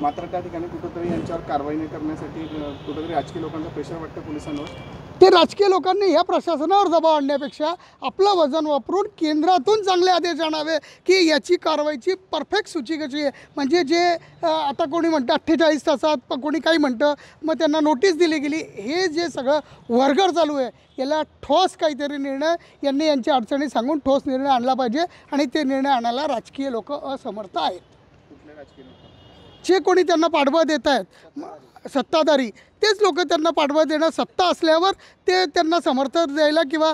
मात्र त्या ठिकाणी कुठेतरी यांच्यावर कारवाई नाही करण्यासाठी कुठेतरी राजकीय लोकांचा प्रेशर वाटतं पोलिसांवर। ते राजकीय लोकांनी या प्रशासनावर दबाव आणण्यापेक्षा आपलं वजन वापरून केंद्रातून चांगले आदेश आणावे की याची कारवाईची परफेक्ट सूची कशी आहे। म्हणजे जे आता कोणी म्हणतं 48 तासात, कोणी काही म्हणतं, मग त्यांना नोटीस दिली गेली, हे जे सगळं वर्गर चालू आहे याला ठोस काहीतरी निर्णय यांनी यांच्या अडचणी सांगून ठोस निर्णय आणला पाहिजे। आणि ते निर्णय आणायला राजकीय लोक असमर्थ आहेत। कुठले राजकीय लोक? जे कोणी त्यांना पाठबळ देत आहेत सत्ताधारी, तेच लोक त्यांना पाठबळ देणं, सत्ता असल्यावर ते त्यांना समर्थन द्यायला किंवा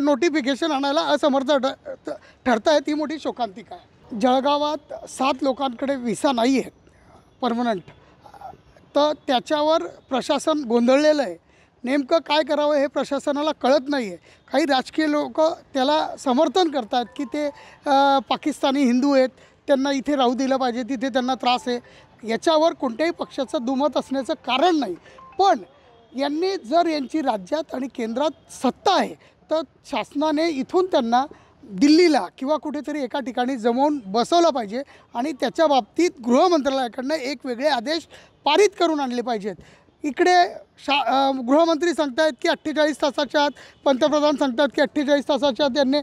नोटिफिकेशन आणायला असमर्थ ठरत आहेत। ही मोठी शोकांतिका आहे। जळगावात 7 लोकांकडे व्हिसा नाही आहे परमनंट, तर त्याच्यावर प्रशासन गोंधळलेलं आहे। नेमकं काय करावं हे प्रशासनाला कळत नाही आहे। काही राजकीय लोक त्याला समर्थन करतात की ते पाकिस्तानी हिंदू आहेत, त्यांना इथे राहू दिलं पाहिजे, तिथे त्यांना त्रास आहे। याच्यावर कोणत्याही पक्षाचं दुमत असण्याचं कारण नाही। पण यांनी जर यांची राज्यात आणि केंद्रात सत्ता आहे तर शासनाने इथून त्यांना दिल्लीला किंवा कुठेतरी एका ठिकाणी जमवून बसवलं पाहिजे आणि त्याच्या बाबतीत गृहमंत्रालयाकडनं एक वेगळे आदेश पारित करून आणले पाहिजेत। इकडे गृहमंत्री सांगतायत की 48 तासाच्या आत, पंतप्रधान सांगतात की 48 तासाच्या आत त्यांनी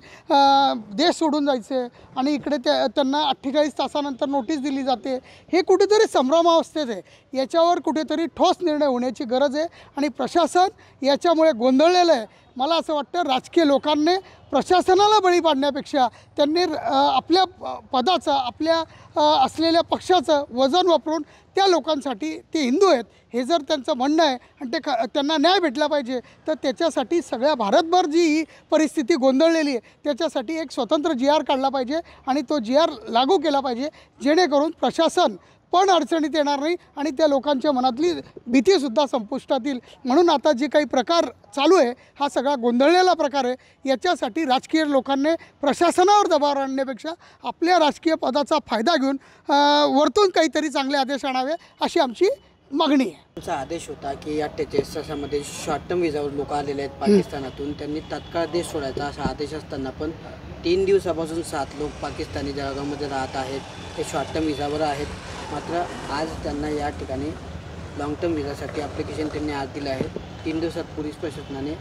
देश सोडून जायचे आणि इकडे त्यांना 48 तासानंतर नोटीस दिली जाते। हे कुठेतरी संभ्रमावस्थेत आहे। याच्यावर कुठेतरी ठोस निर्णय होण्याची गरज आहे आणि प्रशासन याच्यामुळे गोंधळलेलं आहे। मला असं वाटतं राजकीय लोकांनी प्रशासनाला बळी पाडण्यापेक्षा त्यांनी आपल्या पदाचं, आपल्या असलेल्या पक्षाचं वजन वापरून त्या लोकांसाठी, ते हिंदू आहेत हे जर त्यांचं म्हणणं आहे आणि त्यांना न्याय भेटला पाहिजे, तर त्याच्यासाठी सगळ्या भारतभर जी ही परिस्थिती गोंधळलेली आहे त्याच्यासाठी एक स्वतंत्र GR काढला पाहिजे आणि तो GR लागू केला पाहिजे, जेणेकरून प्रशासन पण अडचणीत येणार नाही आणि त्या लोकांच्या मनातली भीतीसुद्धा संपुष्टात येईल। म्हणून आता जे काही प्रकार चालू आहे हा सगळा गोंधळलेला प्रकार आहे। याच्यासाठी राजकीय लोकांनी प्रशासनावर दबाव आणण्यापेक्षा आपल्या राजकीय पदाचा फायदा घेऊन वरतून काहीतरी चांगले आदेश आणावे अशी आमची मागणी आहे। तुमचा आदेश होता की 48 तासामध्ये शॉर्ट टर्म विजावर लोक आलेले आहेत पाकिस्तानातून, त्यांनी तात्काळ देश सोडायचा असा आदेश असताना पण 3 दिवसापासून 7 लोक पाकिस्तानी जळगावमध्ये राहत आहेत, ते शॉर्ट टर्म विजावर आहेत। मात्र आज त्यांना या ठिकाणी लॉंग टर्म विजासाठी ॲप्लिकेशन त्यांनी आज दिलं आहे। 3 दिवसात पोलीस प्रशासनाने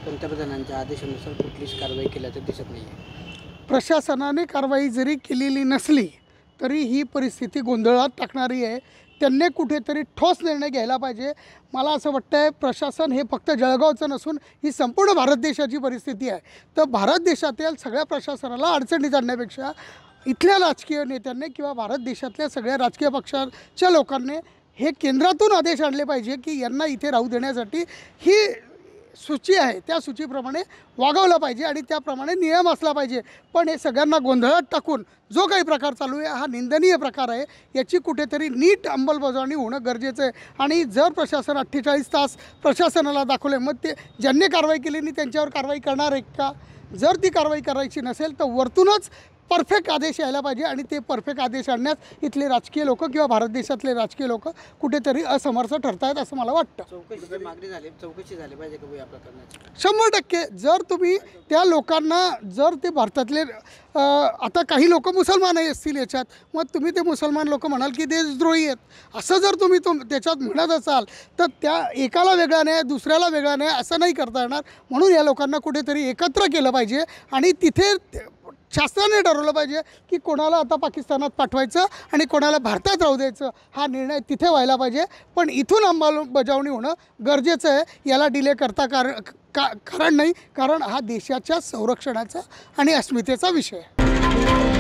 पंतप्रधानांच्या आदेशानुसार कुठलीच कारवाई केल्याचं दिसत नाही आहे। प्रशासनाने कारवाई जरी केलेली नसली तरी ही परिस्थिती गोंधळात टाकणारी आहे। त्यांनी कुठेतरी ठोस निर्णय घ्यायला पाहिजे। मला असं वाटतं आहे प्रशासन हे फक्त जळगावचं नसून ही संपूर्ण भारत देशाची परिस्थिती आहे। तर भारत देशातील सगळ्या प्रशासनाला अडचणीत आणण्यापेक्षा इथल्या राजकीय नेत्यांनी किंवा भारत देशातल्या सगळ्या राजकीय पक्षाच्या लोकांनी हे केंद्रातून आदेश आणले पाहिजे की यांना इथे राहू देण्यासाठी ही सूची आहे त्या सूचीप्रमाणे वागवलं पाहिजे आणि त्याप्रमाणे नियम असला पाहिजे। पण हे सगळ्यांना गोंधळात टाकून जो काही प्रकार चालू आहे हा निंदनीय प्रकार आहे। याची कुठेतरी नीट अंमलबजावणी होणं गरजेचं आहे आणि जर प्रशासन 48 तास प्रशासनाला दाखवले, मग ते ज्यांनी कारवाई केली नाही त्यांच्यावर कारवाई करणार आहे का? जर ती कारवाई करायची नसेल तर वरतूनच परफेक्ट आदेश यायला पाहिजे आणि ते परफेक्ट आदेश आणण्यास इथले राजकीय लोक किंवा भारत देशातले राजकीय लोक कुठेतरी असमर्थ ठरत आहेत असं मला वाटतं। चौकशी मागणी झाली, चौकशी झाली पाहिजे का या प्रकरणाची? 100% जर तुम्ही त्या लोकांना, जर ते भारतातले आता काही लोक मुसलमान असतील याच्यात, मग तुम्ही ते मुसलमान लोक म्हणाल की देशद्रोही आहेत असं जर तुम्ही त्याच्यात म्हणत असाल तर त्या एकाला वेगळा नाही दुसऱ्याला वेगळा नाही असं नाही करता येणार। म्हणून या लोकांना कुठेतरी एकत्र केलं पाहिजे आणि तिथे शासनाने ठरवलं पाहिजे की कोणाला आता पाकिस्तानात पाठवायचं आणि कोणाला भारतात राहू द्यायचं, हा निर्णय तिथे व्हायला पाहिजे। पण इथून अंमलबजावणी होणं गरजेचं आहे, याला डिले करता कारण नाही, कारण हा देशाच्या संरक्षणाचा आणि अस्मितेचा विषय आहे।